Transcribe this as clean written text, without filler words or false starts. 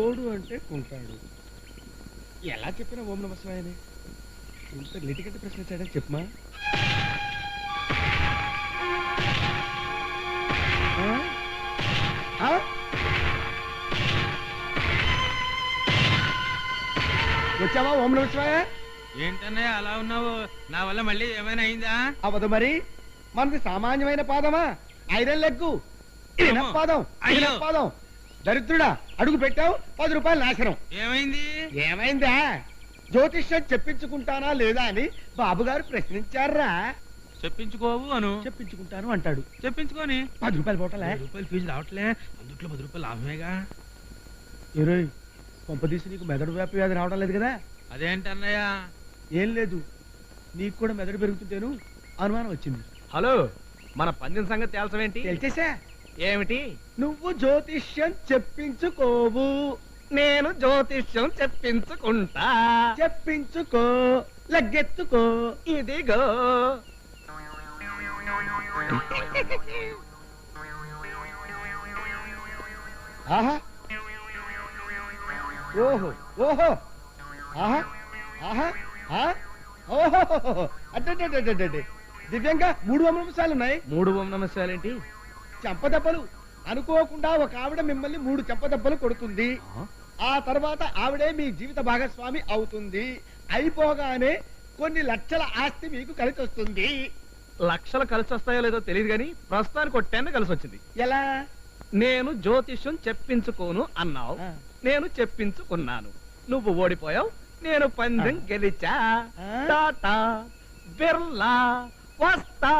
తోడు అంటే కుంటాడు. ఎలా చెప్పినా ఓం నమ శివాయనే. ఇంత లిటికెట్ ప్రశ్న వచ్చాడని చెప్పమా. వచ్చావా ఓం నమ శివాయ? ఏంటన్నయ్య అలా ఉన్నావు? నా వల్ల మళ్ళీ ఏమైనా అయిందా? అవదు మరి, మనది సామాన్యమైన పాదమా? ఐరన్ లెగ్గు పాదం. పాదం దరిద్రుడా, అడుగు పెట్టావు 10 రూపాయలు నాశనం. ఏమైంది? ఏమైందా? జ్యోతిష్యం చెప్పించుకుంటానా లేదా అని బాబుగారు ప్రశ్నించారా. చెప్పించుకోవు అను. చెప్పించుకుంటాను అంటాడు. చెప్పించుకోని 10 రూపాయలు పోటలే. 10 రూపాయలు ఫీజు రావట్లే, అందుట్లో 10 రూపాయలు లాభమేగా. ఇరోయ్, కొంపదీసి నీకు మెదడు వ్యాపి వ్యాధి రావడం లేదు కదా? అదేంటన్నయ్య? ఏం లేదు, నీకు కూడా మెదడు పెరుగుతుంటేను అనుమానం వచ్చింది. హలో, మన పందెం సంగతి తేల్చవేంటి? తెలిసేసా? ఏమిటి? నువ్వు జ్యోతిష్యం చెప్పించుకోవు, నేను జ్యోతిష్యం చెప్పించుకుంటా. చెప్పించుకో, లగ్గెత్తుకో. ఇదిగో. ఆహా, ఓహో ఓహో, ఆహా ఆహా, ఓహో, అడ్డే దివ్యంగా 3 అంశాలు ఉన్నాయి. 3 ఓం నమస్కారాలేంటి? చెంపదెబ్బలు. అనుకోకుండా ఒక ఆవిడ మిమ్మల్ని 3 చెంపదెబ్బలు కొడుతుంది. ఆ తర్వాత ఆవిడే మీ జీవిత భాగస్వామి అవుతుంది. అయిపోగానే కొన్ని లక్షల ఆస్తి మీకు కలిసి వస్తుంది. లక్షలు కలిసి వస్తాయో లేదో తెలియదు గాని ప్రస్తుతానికి 10 కలిసి వచ్చింది. ఎలా? నేను జ్యోతిష్యం చెప్పించుకోను అన్నావు, నేను చెప్పించుకున్నాను. నువ్వు ఓడిపోయావు, నేను పందెం గెలిచా. టాటా బిర్లా వస్తా.